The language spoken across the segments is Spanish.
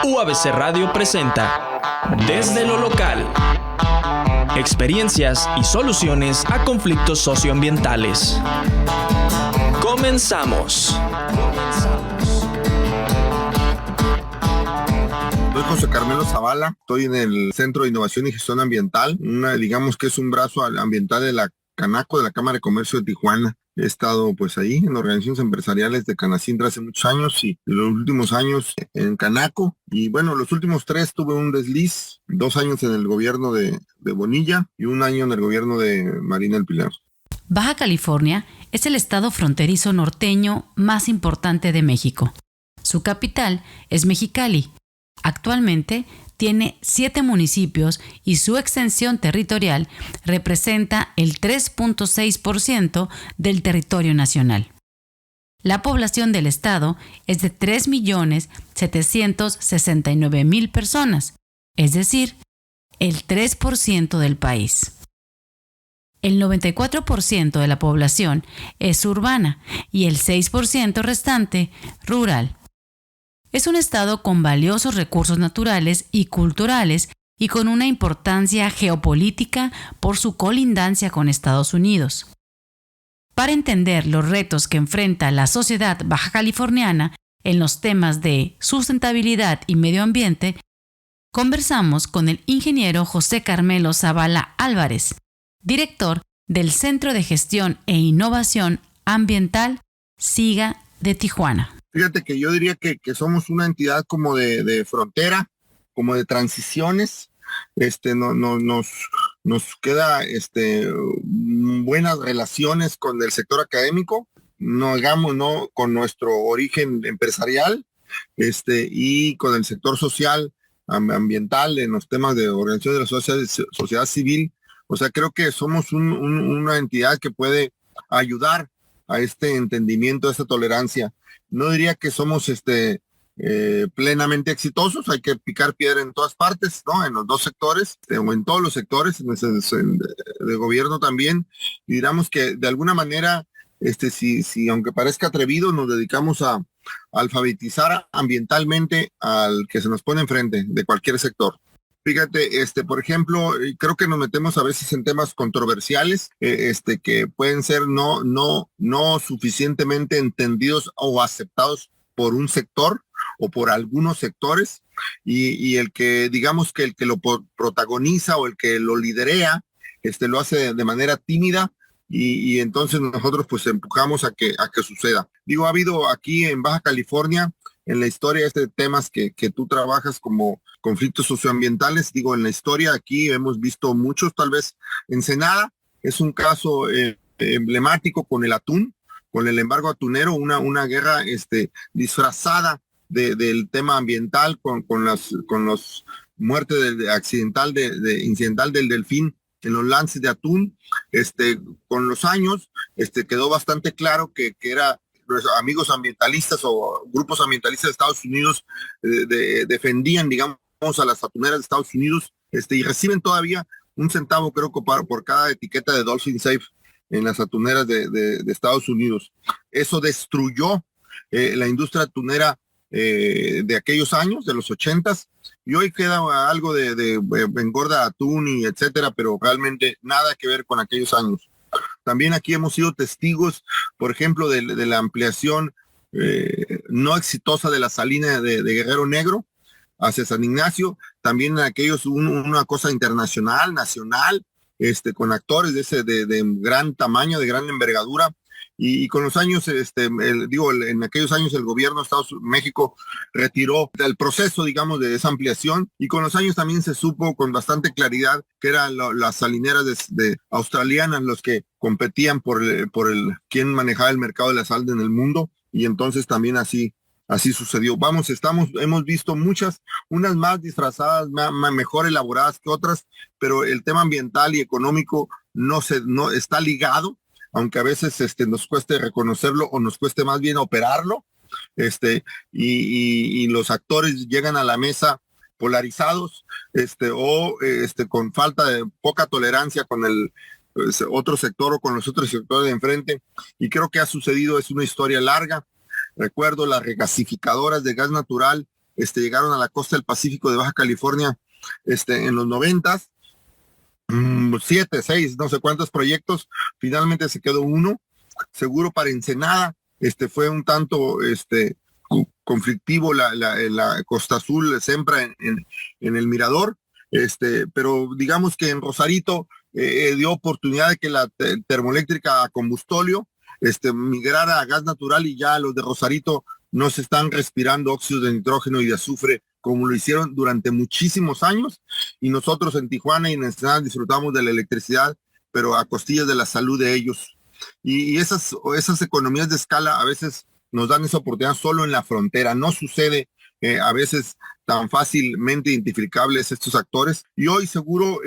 UABC Radio presenta Desde lo Local. Experiencias y soluciones a conflictos socioambientales. Comenzamos. Soy José Carmelo Zavala, estoy en el Centro de Innovación y Gestión Ambiental, digamos que es un brazo ambiental de la Canaco, de la Cámara de Comercio de Tijuana. He estado pues ahí en organizaciones empresariales de Canacintra hace muchos años y los últimos años en Canaco. Y bueno, los últimos 3 tuve un desliz, 2 años en el gobierno de Bonilla y 1 año en el gobierno de Marina del Pilar. Baja California es el estado fronterizo norteño más importante de México. Su capital es Mexicali. Actualmente tiene 7 municipios y su extensión territorial representa el 3.6% del territorio nacional. La población del estado es de 3.769.000 personas, es decir, el 3% del país. El 94% de la población es urbana y el 6% restante rural. Es un estado con valiosos recursos naturales y culturales y con una importancia geopolítica por su colindancia con Estados Unidos. Para entender los retos que enfrenta la sociedad baja californiana en los temas de sustentabilidad y medio ambiente, conversamos con el ingeniero José Carmelo Zavala Álvarez, director del Centro de Gestión e Innovación Ambiental SIGA de Tijuana. Fíjate que yo diría que somos una entidad como de frontera, como de transiciones. Nos queda buenas relaciones con el sector académico, no con nuestro origen empresarial, y con el sector social, ambiental, en los temas de organización de la sociedad civil. O sea, creo que somos una entidad que puede ayudar a este entendimiento, a esta tolerancia. No diría que somos plenamente exitosos, hay que picar piedra en todas partes, ¿no? En los 2 sectores, o en todos los sectores, de gobierno también. Y diríamos que de alguna manera, si aunque parezca atrevido, nos dedicamos a alfabetizar ambientalmente al que se nos pone enfrente de cualquier sector. Fíjate, por ejemplo, creo que nos metemos a veces en temas controversiales, que pueden ser no suficientemente entendidos o aceptados por un sector o por algunos sectores, y el que, digamos que el que lo protagoniza o el que lo liderea, lo hace de manera tímida, y entonces nosotros pues empujamos a que suceda. Digo, ha habido aquí en Baja California, en la historia temas que tú trabajas como conflictos socioambientales, digo, en la historia aquí hemos visto muchos, tal vez Ensenada es un caso emblemático con el atún, con el embargo atunero, una guerra disfrazada del tema ambiental, con los muertes incidental del delfín en los lances de atún. Con los años quedó bastante claro que era los amigos ambientalistas o grupos ambientalistas de Estados Unidos defendían, digamos, a las atuneras de Estados Unidos, y reciben todavía 1 centavo, creo que por cada etiqueta de Dolphin Safe en las atuneras de Estados Unidos. Eso destruyó la industria atunera de aquellos años, de los 80s, y hoy queda algo de engorda atún y etcétera, pero realmente nada que ver con aquellos años. También aquí hemos sido testigos, por ejemplo, de la ampliación no exitosa de la salina de Guerrero Negro hacia San Ignacio. También en aquellos una cosa internacional, nacional, con actores de gran tamaño, de gran envergadura. Y con los años, en aquellos años el gobierno de México retiró el proceso, digamos, de esa ampliación, y con los años también se supo con bastante claridad que eran las salineras australianas los que competían por quién manejaba el mercado de la sal en el mundo, y entonces también así sucedió. Hemos visto unas más disfrazadas, mejor elaboradas que otras, pero el tema ambiental y económico no está ligado, aunque a veces nos cueste reconocerlo o nos cueste más bien operarlo, y los actores llegan a la mesa polarizados, con falta de poca tolerancia con el otro sector o con los otros sectores de enfrente, y creo que ha sucedido, es una historia larga. Recuerdo las regasificadoras de gas natural, llegaron a la costa del Pacífico de Baja California, en los 90s, 7, 6, no sé cuántos proyectos, finalmente se quedó uno, seguro para Ensenada, fue un tanto, conflictivo la Costa Azul, Sempra en el Mirador, pero digamos que en Rosarito dio oportunidad de que la termoeléctrica a combustóleo migrara a gas natural, y ya los de Rosarito no se están respirando óxidos de nitrógeno y de azufre como lo hicieron durante muchísimos años, y nosotros en Tijuana y en Ensenada disfrutamos de la electricidad, pero a costillas de la salud de ellos. Y esas economías de escala a veces nos dan esa oportunidad solo en la frontera. No sucede a veces tan fácilmente identificables estos actores, y hoy seguro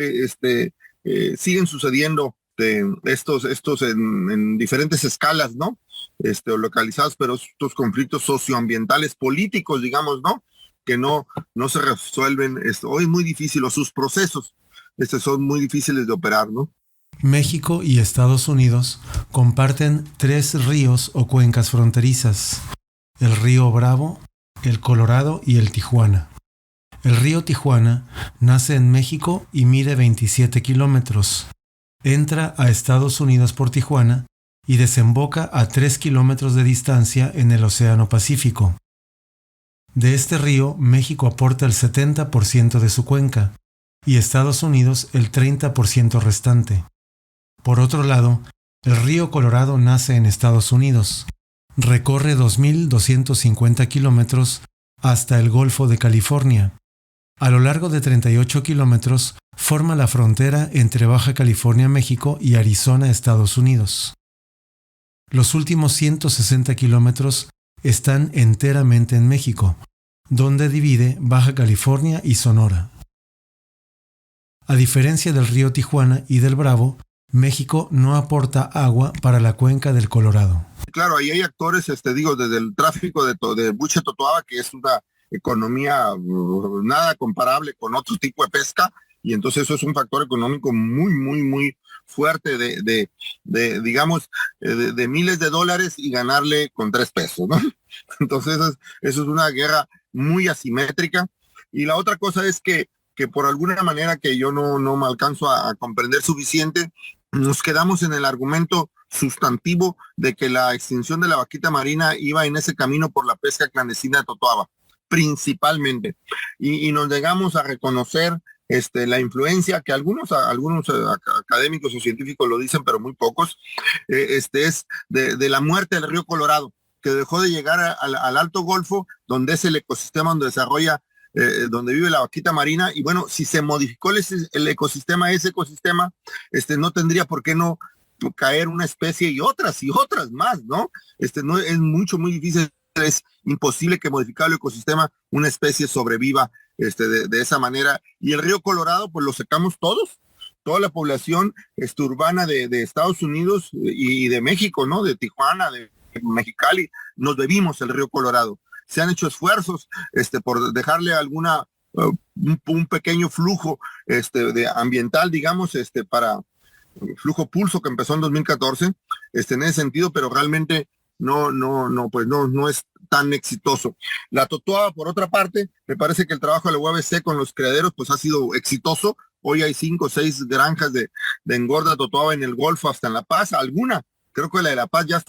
siguen sucediendo estos en diferentes escalas, ¿no? Localizados, pero estos conflictos socioambientales políticos, digamos, ¿no? Que no se resuelven. Hoy es muy difícil, o sus procesos son muy difíciles de operar, ¿no? México y Estados Unidos comparten 3 ríos o cuencas fronterizas: el río Bravo, el Colorado y el Tijuana. El río Tijuana nace en México y mide 27 kilómetros. Entra a Estados Unidos por Tijuana y desemboca a 3 kilómetros de distancia en el Océano Pacífico. De este río, México aporta el 70% de su cuenca y Estados Unidos el 30% restante. Por otro lado, el río Colorado nace en Estados Unidos. Recorre 2.250 kilómetros hasta el Golfo de California. A lo largo de 38 kilómetros, forma la frontera entre Baja California, México y Arizona, Estados Unidos. Los últimos 160 kilómetros están enteramente en México, donde divide Baja California y Sonora. A diferencia del río Tijuana y del Bravo, México no aporta agua para la cuenca del Colorado. Claro, ahí hay actores, desde el tráfico de buche totoaba, que es una economía nada comparable con otro tipo de pesca, y entonces eso es un factor económico muy, muy, muy fuerte digamos, de miles de dólares y ganarle con 3 pesos, ¿no? Entonces eso es una guerra muy asimétrica. Y la otra cosa es que por alguna manera que yo no me alcanzo a comprender suficiente, nos quedamos en el argumento sustantivo de que la extinción de la vaquita marina iba en ese camino por la pesca clandestina de totoaba, principalmente. Y nos negamos a reconocer la influencia que algunos académicos o científicos lo dicen, pero muy pocos, es de la muerte del río Colorado, que dejó de llegar al Alto Golfo, donde es el ecosistema donde desarrolla, donde vive la vaquita marina. Y bueno, si se modificó el ecosistema, ese ecosistema, no tendría por qué no caer una especie y otras más, ¿no? No es muy difícil, es imposible que modificado el ecosistema una especie sobreviva de esa manera. Y el río Colorado, pues lo secamos todos, toda la población urbana de Estados Unidos y de México, ¿no? De Tijuana, de Mexicali, nos bebimos el río Colorado. Se han hecho esfuerzos por dejarle un pequeño flujo de ambiental, digamos, para flujo pulso, que empezó en 2014, en ese sentido, pero realmente no es tan exitoso. La totoaba, por otra parte, me parece que el trabajo de la UABC con los criaderos pues ha sido exitoso. Hoy hay 5 o 6 granjas de engorda totoaba en el Golfo, hasta en La Paz, alguna. Creo que la de La Paz ya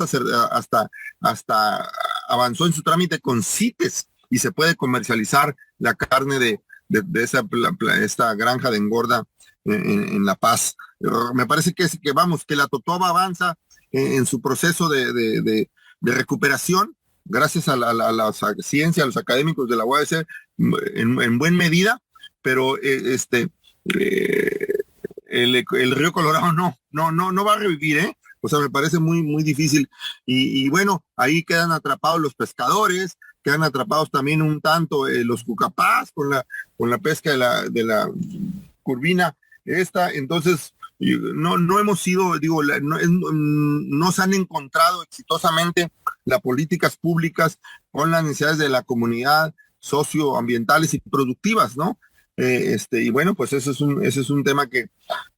hasta avanzó en su trámite con CITES y se puede comercializar la carne de esta granja de engorda en La Paz. Me parece que la totoaba avanza en su proceso de recuperación, gracias a la ciencia, a los académicos de la UABC, en buena medida, pero el río Colorado no va a revivir, ¿eh? O sea, me parece muy, muy difícil. Y bueno, ahí quedan atrapados los pescadores, quedan atrapados también un tanto los cucapás con la pesca de la curvina entonces no hemos sido, no se han encontrado exitosamente las políticas públicas con las necesidades de la comunidad socioambientales y productivas, ¿no? Y bueno, pues ese es un tema que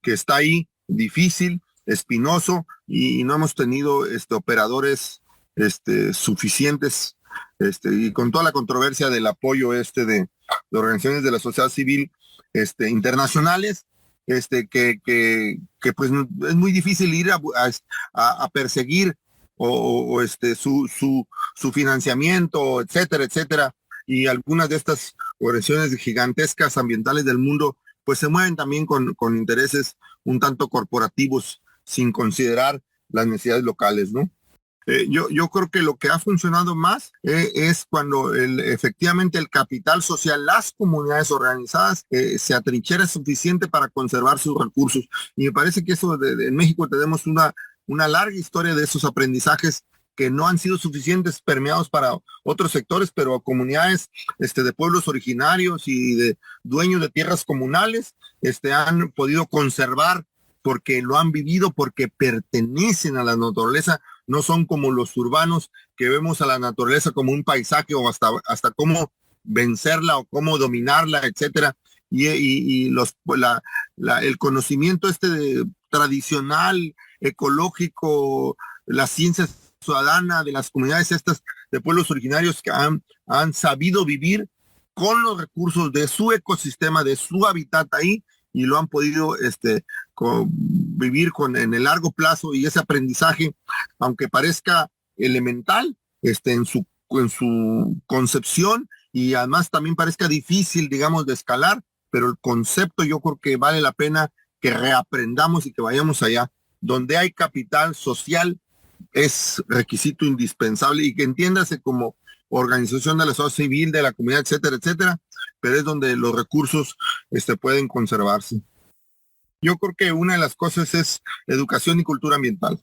está ahí, difícil, espinoso, y no hemos tenido operadores suficientes, y con toda la controversia del apoyo de organizaciones de la sociedad civil internacionales, que pues es muy difícil ir a perseguir su financiamiento, etcétera, etcétera. Y algunas de estas organizaciones gigantescas ambientales del mundo pues se mueven también con intereses un tanto corporativos, sin considerar las necesidades locales, ¿no? Yo creo que lo que ha funcionado más es cuando efectivamente el capital social, las comunidades organizadas, se atrinchera suficiente para conservar sus recursos. Y me parece que eso en México tenemos una larga historia de esos aprendizajes que no han sido suficientes permeados para otros sectores, pero comunidades de pueblos originarios y de dueños de tierras comunales han podido conservar porque lo han vivido, porque pertenecen a la naturaleza, no son como los urbanos que vemos a la naturaleza como un paisaje o hasta cómo vencerla o cómo dominarla, etcétera. Y el conocimiento tradicional, ecológico, la ciencia ciudadana de las comunidades estas de pueblos originarios que han sabido vivir con los recursos de su ecosistema, de su hábitat ahí, y lo han podido vivir en el largo plazo, y ese aprendizaje, aunque parezca elemental en su concepción, y además también parezca difícil, digamos, de escalar, pero el concepto yo creo que vale la pena que reaprendamos y que vayamos allá. Donde hay capital social es requisito indispensable, y que entiéndase como organización de la sociedad civil, de la comunidad, etcétera, etcétera, pero es donde los recursos pueden conservarse. Yo creo que una de las cosas es educación y cultura ambiental.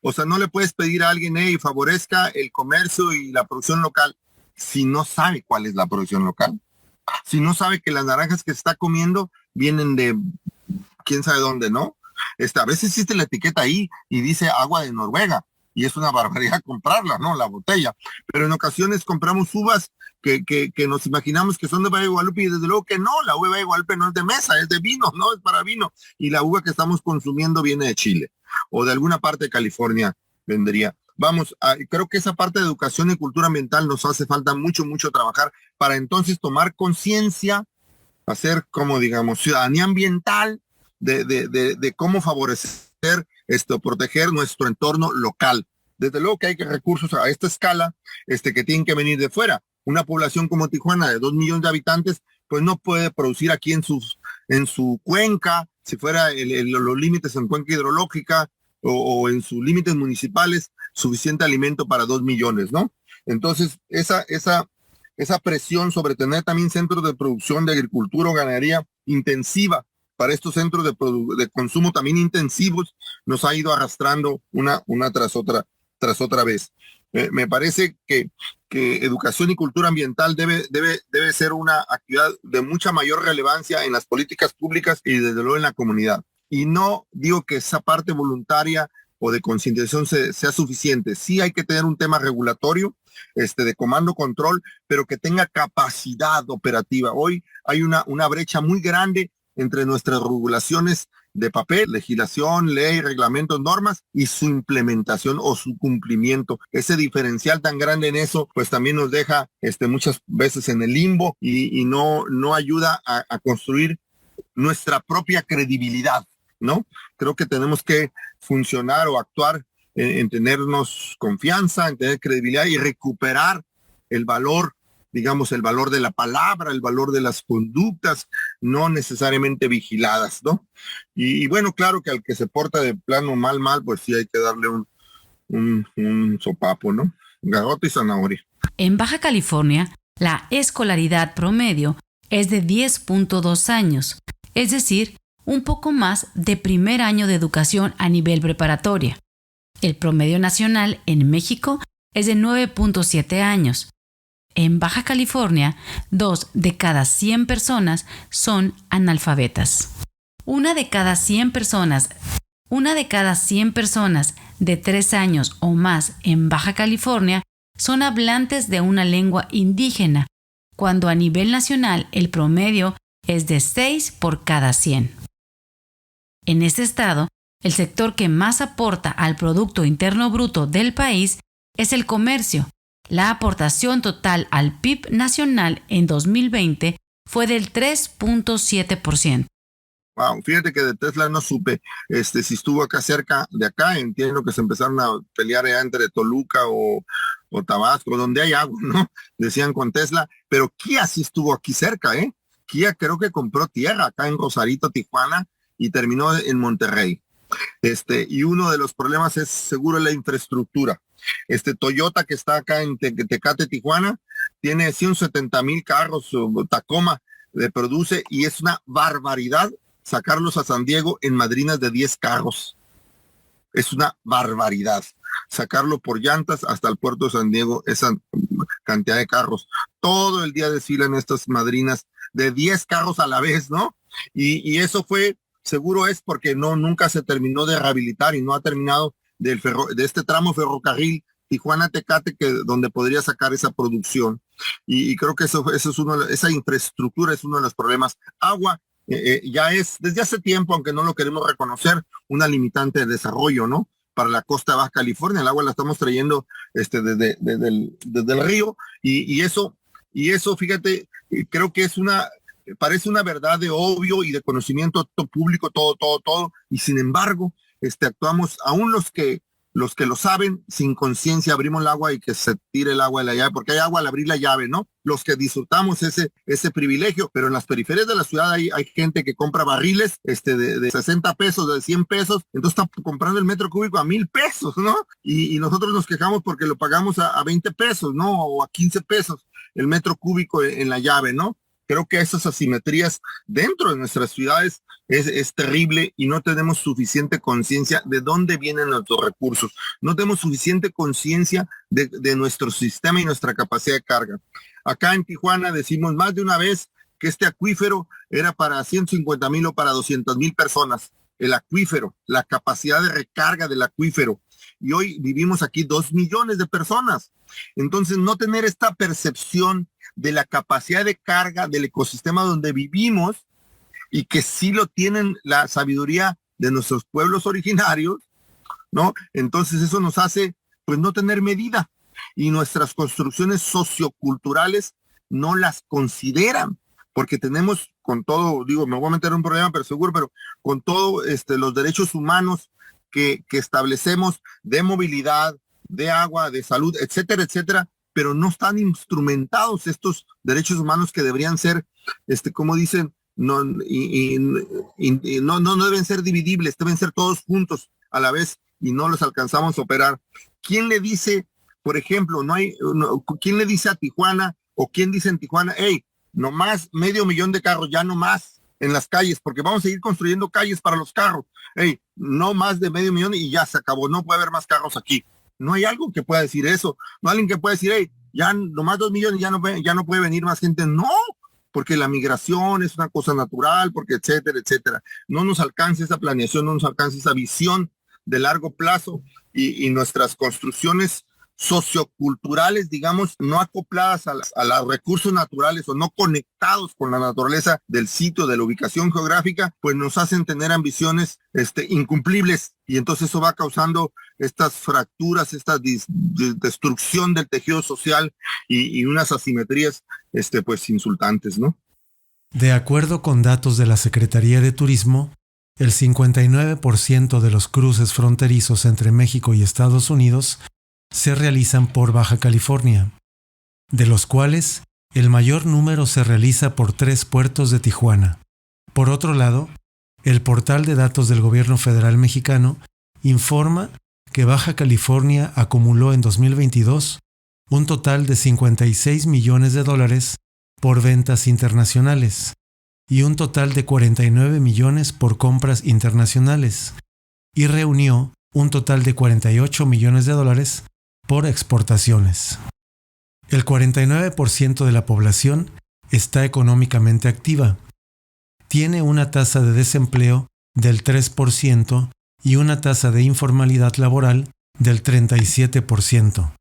O sea, no le puedes pedir a alguien, favorezca el comercio y la producción local, si no sabe cuál es la producción local. Si no sabe que las naranjas que se está comiendo vienen de quién sabe dónde, ¿no? A veces existe la etiqueta ahí y dice agua de Noruega, y es una barbaridad comprarla, ¿no? La botella. Pero en ocasiones compramos uvas que nos imaginamos que son de Valle de Guadalupe, y desde luego que no, la uva de Valle de Guadalupe no es de mesa, es de vino, no es para vino. Y la uva que estamos consumiendo viene de Chile, o de alguna parte de California vendría. Creo que esa parte de educación y cultura ambiental nos hace falta mucho, mucho trabajar para entonces tomar conciencia, hacer como, digamos, ciudadanía ambiental de cómo favorecer proteger nuestro entorno local. Desde luego que hay recursos a esta escala que tienen que venir de fuera. Una población como Tijuana de 2 millones de habitantes pues no puede producir aquí en su cuenca, si fuera los límites en cuenca hidrológica o en sus límites municipales, suficiente alimento para 2 millones, ¿no? Entonces esa presión sobre tener también centros de producción de agricultura o ganadería intensiva para estos centros de consumo también intensivos nos ha ido arrastrando una tras otra vez. Me parece que educación y cultura ambiental debe ser una actividad de mucha mayor relevancia en las políticas públicas y desde luego en la comunidad. Y no digo que esa parte voluntaria o de concientización sea suficiente. Sí hay que tener un tema regulatorio, de comando control, pero que tenga capacidad operativa. Hoy hay una brecha muy grande entre nuestras regulaciones de papel, legislación, ley, reglamentos, normas, y su implementación o su cumplimiento. Ese diferencial tan grande en eso, pues también nos deja muchas veces en el limbo y no ayuda a construir nuestra propia credibilidad, ¿no? Creo que tenemos que funcionar o actuar en tenernos confianza, en tener credibilidad y recuperar el valor, digamos, el valor de la palabra, el valor de las conductas, no necesariamente vigiladas, ¿no? Y bueno, claro que al que se porta de plano mal, pues sí hay que darle un sopapo, ¿no? Garrote y zanahoria. En Baja California, la escolaridad promedio es de 10.2 años, es decir, un poco más de primer año de educación a nivel preparatoria. El promedio nacional en México es de 9.7 años. En Baja California, 2 de cada 100 personas son analfabetas. Una de cada 100 personas de 3 años o más en Baja California son hablantes de una lengua indígena, cuando a nivel nacional el promedio es de 6 por cada 100. En este estado, el sector que más aporta al Producto Interno Bruto del país es el comercio. La aportación total al PIB nacional en 2020 fue del 3.7%. Wow, fíjate que de Tesla no supe si estuvo acá cerca de acá. Entiendo que se empezaron a pelear allá entre Toluca o Tabasco, donde hay agua, ¿no? Decían con Tesla, pero Kia sí estuvo aquí cerca, ¿eh? Kia creo que compró tierra acá en Rosarito, Tijuana, y terminó en Monterrey. Y uno de los problemas es seguro la infraestructura. Toyota, que está acá en Tecate, Tijuana, tiene 170,000 carros, Tacoma produce, y es una barbaridad sacarlos a San Diego en madrinas de 10 carros. Es una barbaridad. Sacarlo por llantas hasta el puerto de San Diego, esa cantidad de carros. Todo el día desfilan estas madrinas de 10 carros a la vez, ¿no? Y eso fue, seguro es porque nunca se terminó de rehabilitar y no ha terminado de este tramo ferrocarril Tijuana-Tecate, donde podría sacar esa producción. Y creo que eso es esa infraestructura es uno de los problemas. Agua ya es, desde hace tiempo, aunque no lo queremos reconocer, una limitante de desarrollo, ¿no? Para la costa de Baja California, el agua la estamos trayendo desde el río, y eso, fíjate, creo que parece una verdad de obvio y de conocimiento público, todo, y sin embargo, actuamos, aún los que lo saben, sin conciencia, abrimos el agua y que se tire el agua de la llave, porque hay agua al abrir la llave, ¿no? Los que disfrutamos ese privilegio, pero en las periferias de la ciudad hay gente que compra barriles de 60 pesos, de 100 pesos, entonces está comprando el metro cúbico a 1,000 pesos, ¿no? Y nosotros nos quejamos porque lo pagamos a 20 pesos, ¿no? O a 15 pesos el metro cúbico en la llave, ¿no? Creo que esas asimetrías dentro de nuestras ciudades es terrible, y no tenemos suficiente conciencia de dónde vienen nuestros recursos. No tenemos suficiente conciencia de nuestro sistema y nuestra capacidad de carga. Acá en Tijuana decimos más de una vez que este acuífero era para 150,000 o para 200,000 personas. El acuífero, la capacidad de recarga del acuífero. Y hoy vivimos aquí 2 millones de personas. Entonces, no tener esta percepción de la capacidad de carga del ecosistema donde vivimos, y que sí lo tienen la sabiduría de nuestros pueblos originarios, ¿no? Entonces eso nos hace, pues, no tener medida, y nuestras construcciones socioculturales no las consideran, porque tenemos, con todo, digo, me voy a meter en un problema, pero con todo los derechos humanos que establecemos de movilidad, de agua, de salud, etcétera, etcétera, pero no están instrumentados estos derechos humanos que deberían ser, como dicen, no deben ser dividibles, deben ser todos juntos a la vez, y no los alcanzamos a operar. ¿Quién le dice, por ejemplo, quién le dice a Tijuana, o quién dice en Tijuana, hey, nomás 500,000 de carros, ya no más en las calles, porque vamos a seguir construyendo calles para los carros, hey, no más de 500,000 y ya se acabó, no puede haber más carros aquí? No hay algo que pueda decir eso, no hay alguien que pueda decir, hey, ya nomás 2 millones, ya no puede venir más gente. No, porque la migración es una cosa natural, porque etcétera, etcétera. No nos alcanza esa planeación, no nos alcanza esa visión de largo plazo, y nuestras construcciones socioculturales, digamos, no acopladas a los recursos naturales, o no conectados con la naturaleza del sitio, de la ubicación geográfica, pues nos hacen tener ambiciones incumplibles, y entonces eso va causando estas fracturas, esta destrucción del tejido social, y unas asimetrías pues insultantes, ¿no? De acuerdo con datos de la Secretaría de Turismo, el 59% de los cruces fronterizos entre México y Estados Unidos se realizan por Baja California, de los cuales el mayor número se realiza por 3 puertos de Tijuana. Por otro lado, el portal de datos del gobierno federal mexicano informa que Baja California acumuló en 2022 un total de $56 millones por ventas internacionales y un total de 49 millones por compras internacionales, y reunió un total de $48 millones por exportaciones. El 49% de la población está económicamente activa, tiene una tasa de desempleo del 3% y una tasa de informalidad laboral del 37%,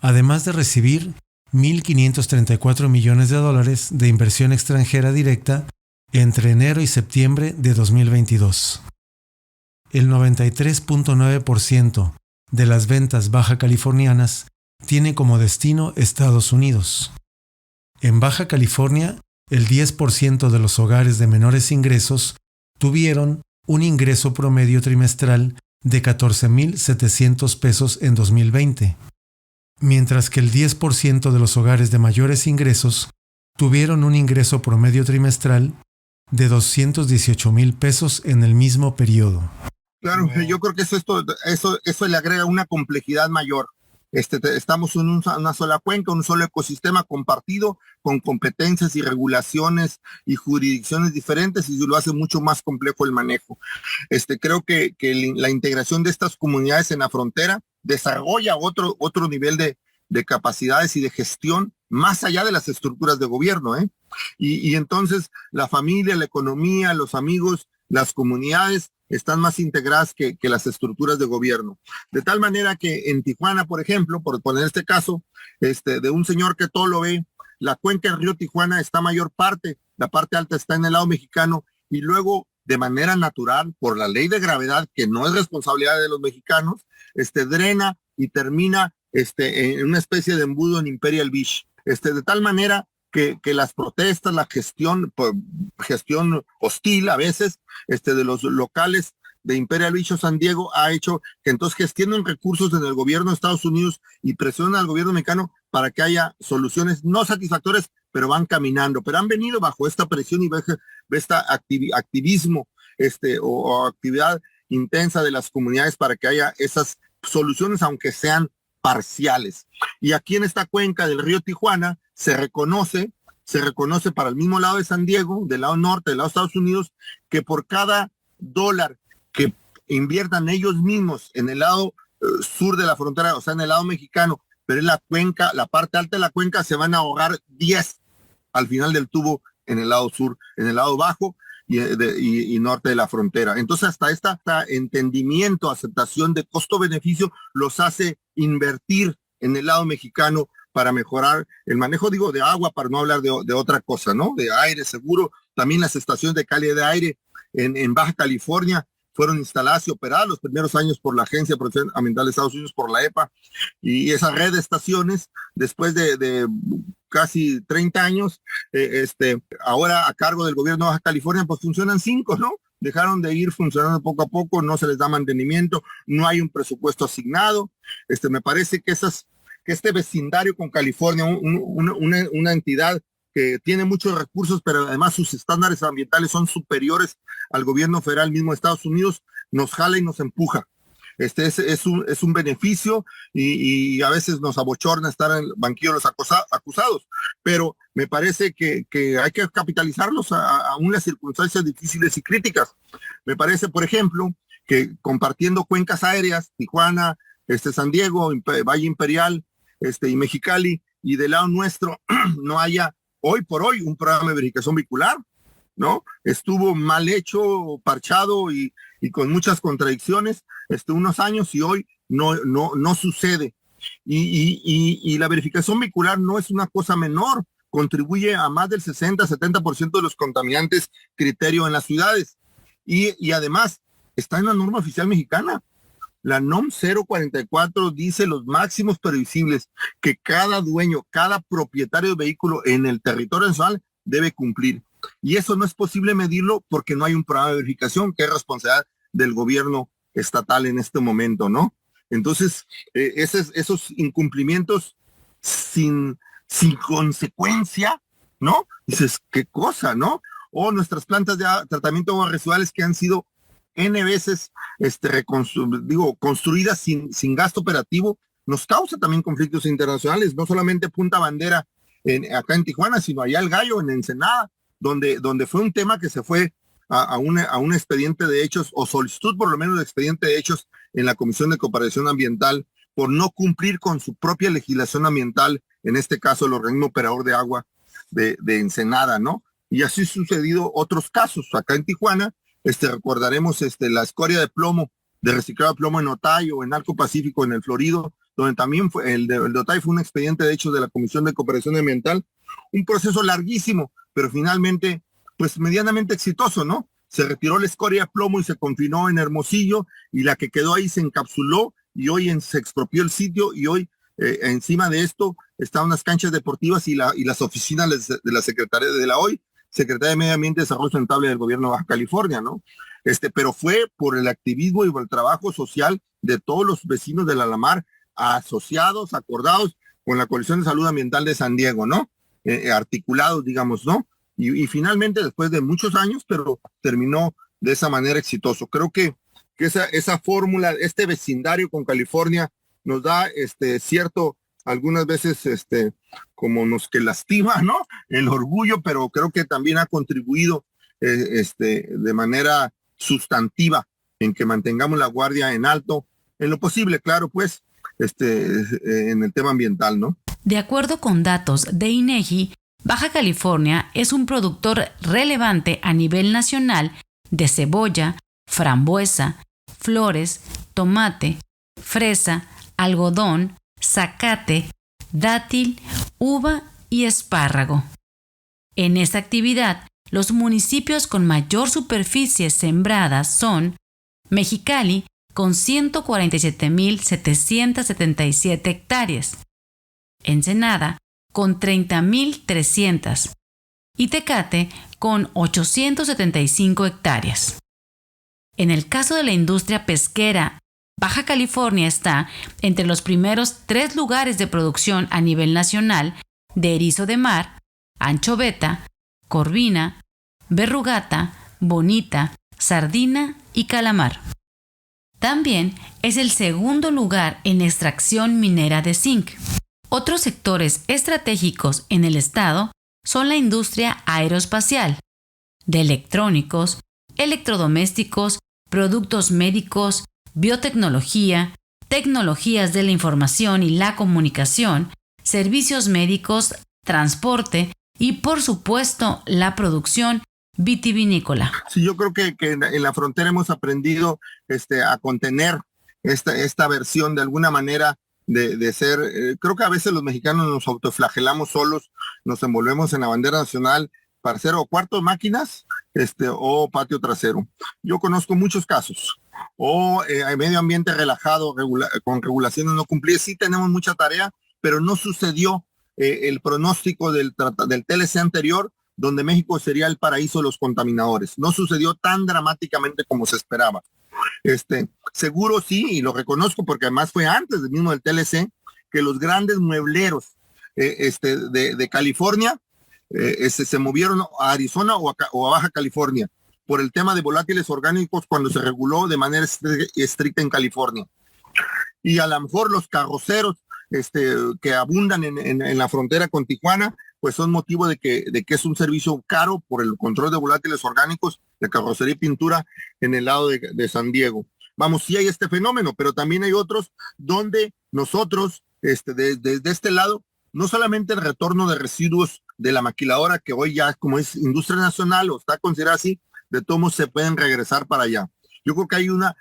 además de recibir $1,534 millones de inversión extranjera directa entre enero y septiembre de 2022. El 93.9% de las ventas baja californianas tiene como destino Estados Unidos. En Baja California, el 10% de los hogares de menores ingresos tuvieron un ingreso promedio trimestral de $14,700 en 2020, mientras que el 10% de los hogares de mayores ingresos tuvieron un ingreso promedio trimestral de $218,000 en el mismo periodo. Claro, yo creo que eso le agrega una complejidad mayor. Estamos en una sola cuenca, un solo ecosistema compartido con competencias y regulaciones y jurisdicciones diferentes, y lo hace mucho más complejo el manejo. Creo que la integración de estas comunidades en la frontera desarrolla otro nivel de capacidades y de gestión más allá de las estructuras de gobierno, ¿eh? Y entonces la familia, la economía, los amigos, las comunidades están más integradas que las estructuras de gobierno. De tal manera que en Tijuana, por ejemplo, por poner este caso, de un señor que todo lo ve, la cuenca del río Tijuana está mayor parte, la parte alta está en el lado mexicano, y luego de manera natural, por la ley de gravedad, que no es responsabilidad de los mexicanos, drena y termina en una especie de embudo en Imperial Beach. De tal manera que las protestas, la gestión hostil a veces de los locales de Imperial Beach o San Diego ha hecho que entonces gestionen recursos en el gobierno de Estados Unidos y presionan al gobierno mexicano para que haya soluciones no satisfactorias, pero van caminando. Pero han venido bajo esta presión y bajo este activismo o actividad intensa de las comunidades para que haya esas soluciones, aunque sean parciales. Y aquí en esta cuenca del río Tijuana se reconoce para el mismo lado de San Diego, del lado norte, del lado de Estados Unidos, que por cada dólar que inviertan ellos mismos en el lado sur de la frontera, o sea, en el lado mexicano, pero en la cuenca, la parte alta de la cuenca, se van a ahorrar 10 al final del tubo en el lado sur, en el lado bajo y norte de la frontera. Entonces, hasta este entendimiento, aceptación de costo-beneficio los hace invertir en el lado mexicano para mejorar el manejo, de agua, para no hablar de otra cosa, ¿no? De aire seguro. También las estaciones de calidad de aire en Baja California fueron instaladas y operadas los primeros años por la Agencia de Protección Ambiental de Estados Unidos, por la EPA, y esa red de estaciones, después de casi 30 años, ahora a cargo del gobierno de Baja California, pues funcionan 5, ¿no? Dejaron de ir funcionando poco a poco, no se les da mantenimiento, no hay un presupuesto asignado. Me parece que este vecindario con California, una entidad que tiene muchos recursos, pero además sus estándares ambientales son superiores al gobierno federal mismo de Estados Unidos, nos jala y nos empuja. Es un beneficio y a veces nos abochorna estar en el banquillo de los acusados, pero me parece que hay que capitalizarlos aún las circunstancias difíciles y críticas. Me parece, por ejemplo, que compartiendo cuencas aéreas, Tijuana, San Diego, Valle Imperial, y Mexicali, y del lado nuestro no haya hoy por hoy un programa de verificación vehicular, ¿no? Estuvo mal hecho, parchado y con muchas contradicciones unos años, y hoy no sucede. Y la verificación vehicular no es una cosa menor, contribuye a más del 60-70% de los contaminantes criterio en las ciudades. Y además está en la norma oficial mexicana. La NOM 044 dice los máximos previsibles que cada dueño, cada propietario de vehículo en el territorio nacional debe cumplir. Y eso no es posible medirlo porque no hay un programa de verificación, que es responsabilidad del gobierno estatal en este momento, ¿no? Entonces, esos incumplimientos sin consecuencia, ¿no? Dices, ¿qué cosa, no? O nuestras plantas de tratamiento de aguas residuales que han sido N veces construidas sin gasto operativo, nos causa también conflictos internacionales, no solamente Punta Bandera acá en Tijuana, sino allá El Gallo, en Ensenada, donde fue un tema que se fue a un expediente de hechos, o solicitud por lo menos de expediente de hechos en la Comisión de Cooperación Ambiental, por no cumplir con su propia legislación ambiental, en este caso el organismo operador de agua de Ensenada, ¿no? Y así ha sucedido otros casos. Acá en Tijuana, recordaremos la escoria de plomo, de reciclado de plomo en Otay o en Arco Pacífico, en el Florido, donde también fue el de Otay fue un expediente de hechos de la Comisión de Cooperación Ambiental, un proceso larguísimo, pero finalmente, pues medianamente exitoso, ¿no? Se retiró la escoria de plomo y se confinó en Hermosillo, y la que quedó ahí se encapsuló y hoy se expropió el sitio y hoy encima de esto están unas canchas deportivas y las oficinas de la Secretaría de la hoy, Secretaría de Medio Ambiente y Desarrollo Sustentable del Gobierno de Baja California, ¿no? Pero fue por el activismo y por el trabajo social de todos los vecinos de la Alamar, asociados, acordados con la Coalición de Salud Ambiental de San Diego, ¿no? Articulados, digamos, ¿no? Y finalmente, después de muchos años, pero terminó de esa manera exitoso. Creo que esa fórmula, este vecindario con California, nos da cierto, algunas veces como nos que lastima, ¿no? El orgullo, pero creo que también ha contribuido de manera sustantiva en que mantengamos la guardia en alto, en lo posible, claro, pues, en el tema ambiental, ¿no? De acuerdo con datos de INEGI, Baja California es un productor relevante a nivel nacional de cebolla, frambuesa, flores, tomate, fresa, algodón, zacate, dátil, uva y espárrago. En esta actividad, los municipios con mayor superficie sembrada son Mexicali, con 147.777 hectáreas, Ensenada, con 30.300, y Tecate, con 875 hectáreas. En el caso de la industria pesquera, Baja California está entre los primeros 3 lugares de producción a nivel nacional de erizo de mar, anchoveta, corvina, verrugata, bonita, sardina y calamar. También es el segundo lugar en extracción minera de zinc. Otros sectores estratégicos en el estado son la industria aeroespacial, de electrónicos, electrodomésticos, productos médicos, biotecnología, tecnologías de la información y la comunicación, servicios médicos, transporte y, por supuesto, la producción vitivinícola. Sí, yo creo que en la frontera hemos aprendido a contener esta versión de alguna manera de ser, creo que a veces los mexicanos nos autoflagelamos solos, nos envolvemos en la bandera nacional para hacer o cuarto de máquinas o patio trasero. Yo conozco muchos casos, o medio ambiente relajado, con regulaciones no cumplidas. Sí tenemos mucha tarea, pero no sucedió el pronóstico del TLC anterior, donde México sería el paraíso de los contaminadores. No sucedió tan dramáticamente como se esperaba. Seguro sí, y lo reconozco porque además fue antes del mismo del TLC, que los grandes muebleros de California se movieron a Arizona o a Baja California por el tema de volátiles orgánicos cuando se reguló de manera estricta en California. Y a lo mejor los carroceros que abundan en la frontera con Tijuana, pues son motivo de que es un servicio caro por el control de volátiles orgánicos de carrocería y pintura en el lado de San Diego. Vamos, sí hay este fenómeno, pero también hay otros donde nosotros, desde este lado, no solamente el retorno de residuos de la maquiladora, que hoy ya como es industria nacional o está considerada así, de todos modos se pueden regresar para allá. Yo creo que hay una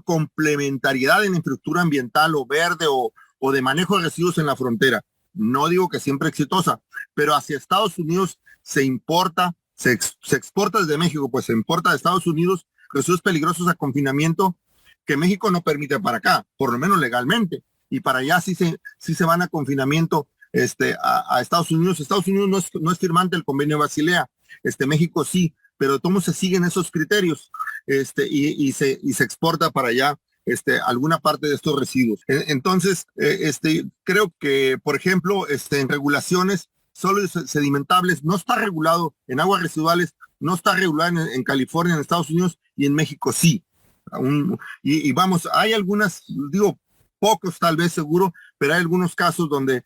complementariedad en la infraestructura ambiental o verde o de manejo de residuos en la frontera. No digo que siempre exitosa, pero hacia Estados Unidos se importa, se exporta desde México, pues se importa de Estados Unidos residuos peligrosos a confinamiento que México no permite para acá, por lo menos legalmente, y para allá sí se van a confinamiento a Estados Unidos. Estados Unidos no es firmante del convenio de Basilea, México sí, pero todos se siguen esos criterios, y se exporta para allá alguna parte de estos residuos. Entonces, creo que, por ejemplo, en regulaciones, sólidos sedimentables no está regulado, en aguas residuales no está regulado en California, en Estados Unidos, y en México sí. Y vamos, hay algunas, digo, pocos tal vez seguro, pero hay algunos casos donde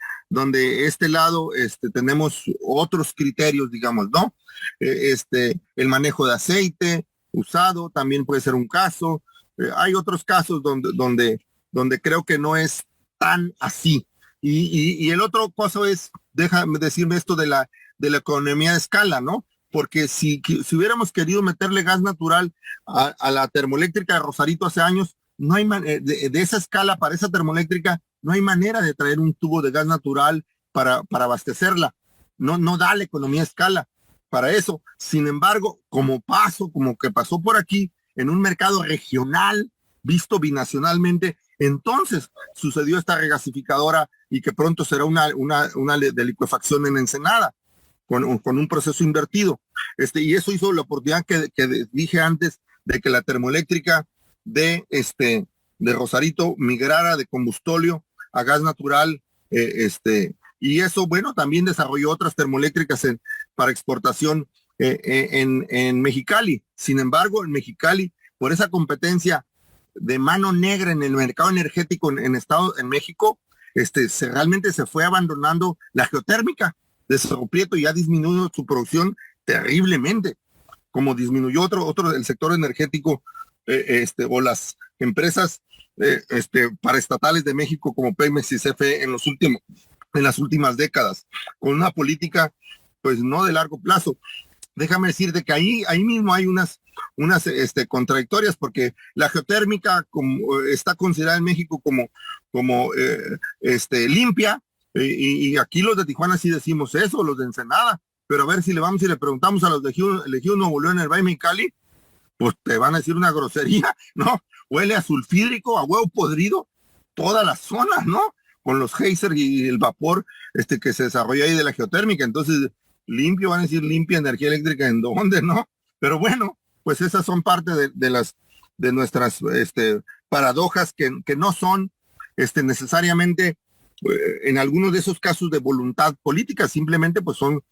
este lado tenemos otros criterios, digamos, ¿no? El manejo de aceite usado también puede ser un caso. Hay otros casos donde creo que no es tan así. Y el otro caso es, déjame decirme esto de la economía de escala, ¿no? Porque si hubiéramos querido meterle gas natural a la termoeléctrica de Rosarito hace años, no hay de esa escala para esa termoeléctrica, no hay manera de traer un tubo de gas natural para abastecerla. No da la economía de escala para eso. Sin embargo, como que pasó por aquí, en un mercado regional, visto binacionalmente, Entonces sucedió esta regasificadora y que pronto será una de licuefacción en Ensenada, con un proceso invertido. Y eso hizo la oportunidad que dije antes de que la termoeléctrica de Rosarito migrara de combustóleo a gas natural, y eso, bueno, también desarrolló otras termoeléctricas para exportación en Mexicali. Sin embargo, en Mexicali, por esa competencia de mano negra en el mercado energético en México, realmente se fue abandonando la geotérmica de Cerro Prieto y ha disminuido su producción terriblemente, como disminuyó otro el sector energético, o las empresas paraestatales de México como Pemex y CFE en las últimas décadas, con una política pues no de largo plazo. Déjame decirte que ahí mismo hay unas contradictorias, porque la geotérmica está considerada en México como limpia, y aquí los de Tijuana sí decimos eso, los de Ensenada, pero a ver si le preguntamos a los de Ejido Nuevo León, el Valle Mexicali, pues te van a decir una grosería, ¿no? Huele a sulfídrico, a huevo podrido, toda la zona, ¿no? Con los geysers y el vapor que se desarrolla ahí de la geotérmica. Entonces, limpio, van a decir limpia energía eléctrica, ¿en dónde, no? Pero bueno, pues esas son parte de nuestras paradojas que no son necesariamente, en algunos de esos casos, de voluntad política, simplemente pues son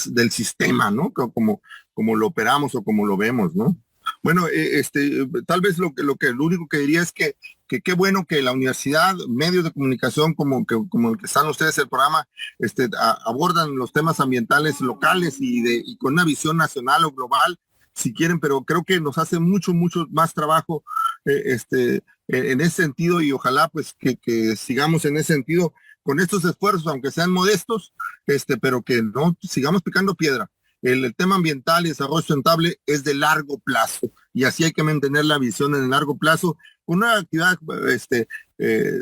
del sistema, ¿no? Como lo operamos o como lo vemos, ¿no? Bueno, tal vez lo único que diría es que qué bueno que la universidad, medios de comunicación como el que están ustedes en el programa, abordan los temas ambientales locales y con una visión nacional o global, si quieren, pero creo que nos hace mucho más trabajo en ese sentido, y ojalá pues que sigamos en ese sentido con estos esfuerzos, aunque sean modestos, pero que no sigamos picando piedra. El tema ambiental y desarrollo sustentable es de largo plazo, y así hay que mantener la visión en el largo plazo, con una actividad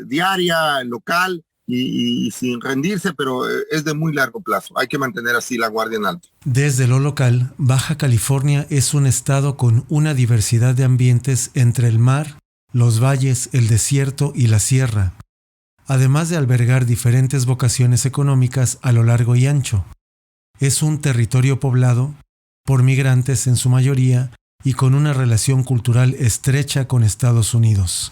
diaria, local, y sin rendirse, pero es de muy largo plazo. Hay que mantener así la guardia en alto. Desde lo local, Baja California es un estado con una diversidad de ambientes entre el mar, los valles, el desierto y la sierra, además de albergar diferentes vocaciones económicas a lo largo y ancho. Es un territorio poblado por migrantes en su mayoría y con una relación cultural estrecha con Estados Unidos,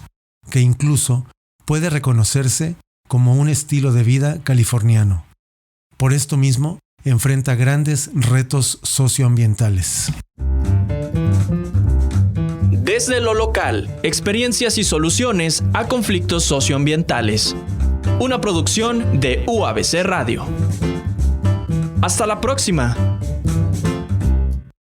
que incluso puede reconocerse como un estilo de vida californiano. Por esto mismo, enfrenta grandes retos socioambientales. Desde lo local, experiencias y soluciones a conflictos socioambientales. Una producción de UABC Radio. Hasta la próxima.